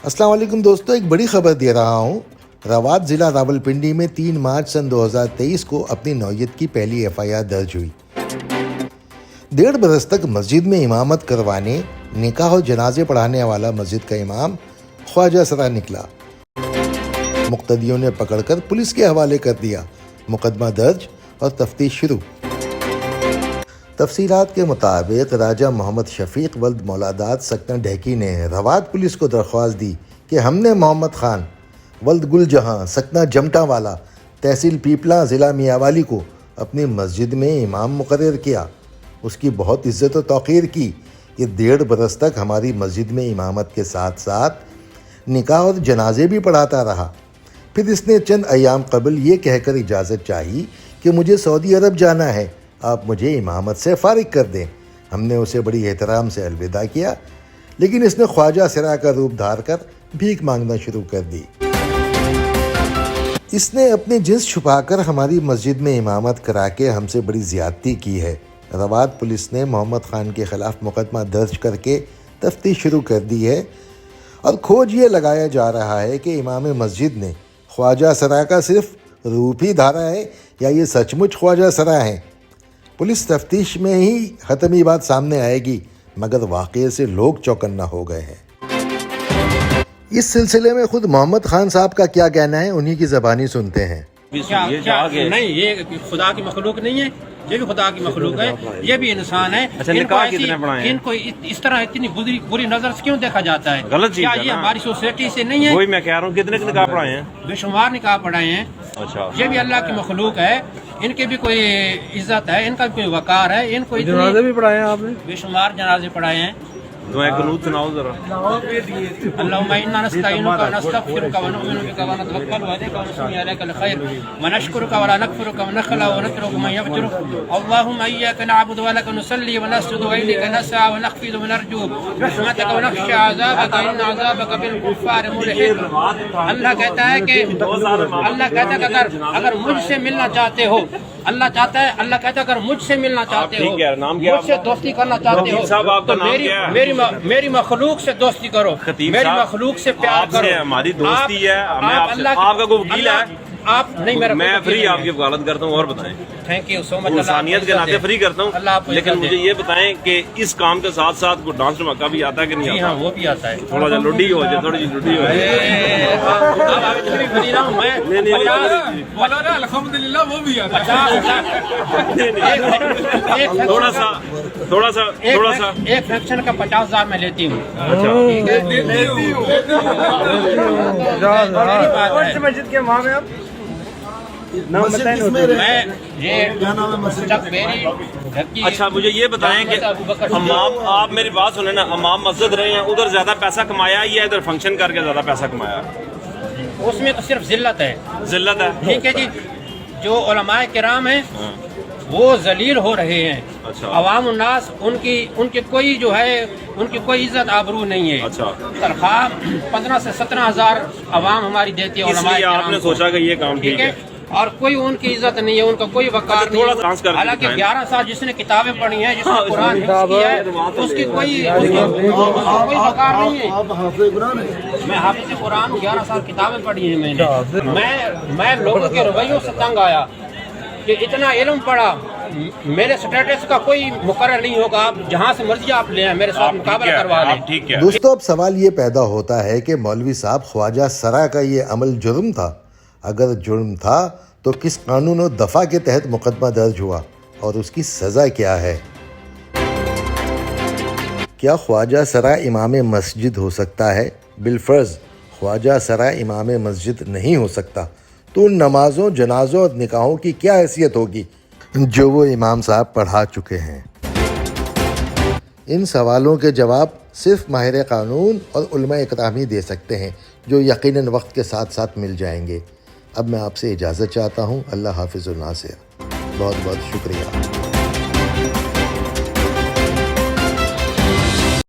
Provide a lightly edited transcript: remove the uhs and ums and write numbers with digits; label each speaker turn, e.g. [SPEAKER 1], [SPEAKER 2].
[SPEAKER 1] السلام علیکم دوستو، ایک بڑی خبر دے رہا ہوں۔ روات ضلع راولپنڈی میں 3 مارچ سن 2023 کو اپنی نوعیت کی پہلی FIR درج ہوئی۔ 1.5 برس تک مسجد میں امامت کروانے، نکاح اور جنازے پڑھانے والا مسجد کا امام خواجہ سرا نکلا۔ مقتدیوں نے پکڑ کر پولیس کے حوالے کر دیا۔ مقدمہ درج اور تفتیش شروع۔ تفصیلات کے مطابق راجہ محمد شفیق ولد مولادات سکنہ ڈھیکی نے روات پولیس کو درخواست دی کہ ہم نے محمد خان ولد گل جہاں سکنہ جمٹا والا تحصیل پیپلا ضلع میاوالی کو اپنی مسجد میں امام مقرر کیا۔ اس کی بہت عزت و توقیر کی۔ یہ 1.5 برس تک ہماری مسجد میں امامت کے ساتھ ساتھ نکاح اور جنازے بھی پڑھاتا رہا۔ پھر اس نے چند ایام قبل یہ کہہ کر اجازت چاہی کہ مجھے سعودی عرب جانا ہے، آپ مجھے امامت سے فارغ کر دیں۔ ہم نے اسے بڑی احترام سے الوداع کیا، لیکن اس نے خواجہ سرا کا روپ دھار کر بھیک مانگنا شروع کر دی۔ اس نے اپنی جنس چھپا کر ہماری مسجد میں امامت کرا کے ہم سے بڑی زیادتی کی ہے۔ روات پولیس نے محمد خان کے خلاف مقدمہ درج کر کے تفتیش شروع کر دی ہے اور کھوج یہ لگایا جا رہا ہے کہ امام مسجد نے خواجہ سرا کا صرف روپ ہی دھارا ہے یا یہ سچ مچ خواجہ سرا ہیں۔ پولیس تفتیش میں ہی حتمی بات سامنے آئے گی، مگر واقعے سے لوگ چوکنا ہو گئے ہیں۔ اس سلسلے میں خود محمد خان صاحب کا کیا کہنا ہے، انہی کی زبانی سنتے ہیں۔
[SPEAKER 2] نہیں، یہ خدا کی مخلوق نہیں ہے، یہ بھی خدا کی مخلوق ہے، یہ بھی انسان ہے۔ ان کو اس طرح اتنی بری نظر سے کیوں دیکھا جاتا ہے؟
[SPEAKER 3] غلط چیز ہے،
[SPEAKER 2] یہ ہماری سوسائٹی سے نہیں ہے۔
[SPEAKER 3] وہی میں کہہ رہا ہوں، کتنے نکاح پڑھائے ہیں؟
[SPEAKER 2] بے شمار نکاح پڑھائے ہیں۔
[SPEAKER 3] اچھا،
[SPEAKER 2] یہ بھی اللہ کی مخلوق ہے، ان کی بھی کوئی عزت ہے، ان کا بھی کوئی وقار ہے۔ ان کو
[SPEAKER 3] جنازے بھی پڑھائے ہیں آپ نے؟
[SPEAKER 2] بے شمار جنازے پڑھائے ہیں۔
[SPEAKER 3] دعائیں قنوت سناؤ ذرا۔
[SPEAKER 2] اللهم انا نستعينك ونستغفرك ونؤمن بك ونتوكل عليك ونثني عليك الخير ونشكرك ولا نكفرك ونخلع ونترك من يفجرك اللهم اياك نعبد ولك نصلي ونسجد واليك نسعى ونخفض ونرجو رحمتك ونخشى عذابك ان عذابك بالكفار ملحق۔ اللہ کہتا ہے کہ اگر مجھ سے ملنا چاہتے ہو، اللہ کہتا ہے اگر مجھ سے ملنا چاہتے ہو، مجھ سے دوستی کرنا چاہتے ہو تو میری مخلوق سے دوستی کرو، میری مخلوق سے پیار کرو۔
[SPEAKER 3] ہماری دوستی ہے، آپ کا کوئی وکیل ہے؟
[SPEAKER 2] آپ نہیں،
[SPEAKER 3] میں فری آپ کی وکالت کرتا ہوں۔ اور بتائیں،
[SPEAKER 2] تھینک یو سو مچ۔
[SPEAKER 3] انسانیت کے ناطے فری کرتا ہوں، لیکن مجھے یہ بتائیں کہ اس کام کے ساتھ ساتھ کوئی ڈانس دھماکہ بھی آتا ہے کہ نہیں آتا؟
[SPEAKER 2] ہاں، وہ بھی آتا ہے۔
[SPEAKER 3] تھوڑا سا لڈی ہو جائے، تھوڑی سی لڈی ہو جائے۔
[SPEAKER 2] الحمدللہ وہ بھی آتا ہے۔
[SPEAKER 3] تھوڑا سا
[SPEAKER 2] ایک فیکشن کا 50,000 میں لیتی ہوں۔
[SPEAKER 3] مسجد کے امام ہیں آپ؟ اچھا، مجھے یہ بتائیں کہ امام، آپ میری بات سنیں نا، امام مسجد رہے ہیں، ادھر زیادہ پیسہ کمایا یا ادھر فنکشن کر کے زیادہ پیسہ کمایا؟
[SPEAKER 2] اس میں تو صرف ذلت ہے۔
[SPEAKER 3] ذلت ہے،
[SPEAKER 2] ٹھیک ہے جی۔ جو علماء کرام ہیں وہ ذلیل ہو رہے ہیں۔
[SPEAKER 3] اچھا،
[SPEAKER 2] عوام الناس ان کی کوئی جو ہے، ان کی کوئی عزت آبرو نہیں ہے۔
[SPEAKER 3] اچھا،
[SPEAKER 2] تنخواہ 15 سے 17,000 عوام ہماری دیتی ہے
[SPEAKER 3] اس
[SPEAKER 2] علماء
[SPEAKER 3] لیے آپ
[SPEAKER 2] کرام
[SPEAKER 3] نے
[SPEAKER 2] کو۔
[SPEAKER 3] سوچا کہ یہ کام ٹھیک ہے،
[SPEAKER 2] اور کوئی ان کی عزت نہیں ہے، ان کا کوئی وقار نہیں
[SPEAKER 3] تھوڑا ڈانس کر
[SPEAKER 2] ہے۔
[SPEAKER 3] کے
[SPEAKER 2] حالانکہ
[SPEAKER 3] دکھائیں۔
[SPEAKER 2] 11 سال جس نے کتابیں پڑھی ہیں، جس نے قرآن حفظ کیا ہے، اس کی کوئی وقار نہیں ہے۔ میں حافظ قرآن 11 سال کتابیں پڑھی ہیں میں لوگوں کے رویوں سے تنگ آیا کہ اتنا علم پڑھا، میرے سٹیٹس کا کوئی مقرر نہیں ہوگا، آپ جہاں سے مرضی آپ لیں، میرے ساتھ مقابلہ کروا لیں۔
[SPEAKER 3] ٹھیک ہے
[SPEAKER 1] دوستو، اب سوال یہ پیدا ہوتا ہے کہ مولوی صاحب، خواجہ سرا کا یہ عمل جرم تھا؟ اگر جرم تھا تو کس قانون و دفعہ کے تحت مقدمہ درج ہوا اور اس کی سزا کیا ہے؟ کیا خواجہ سرا امام مسجد ہو سکتا ہے؟ بالفرض خواجہ سرا امام مسجد نہیں ہو سکتا تو ان نمازوں، جنازوں اور نکاحوں کی کیا حیثیت ہوگی جو وہ امام صاحب پڑھا چکے ہیں؟ ان سوالوں کے جواب صرف ماہر قانون اور علماء اکرامی دے سکتے ہیں، جو یقیناً وقت کے ساتھ ساتھ مل جائیں گے۔ اب میں آپ سے اجازت چاہتا ہوں۔ اللہ حافظ الناصر۔ بہت بہت شکریہ۔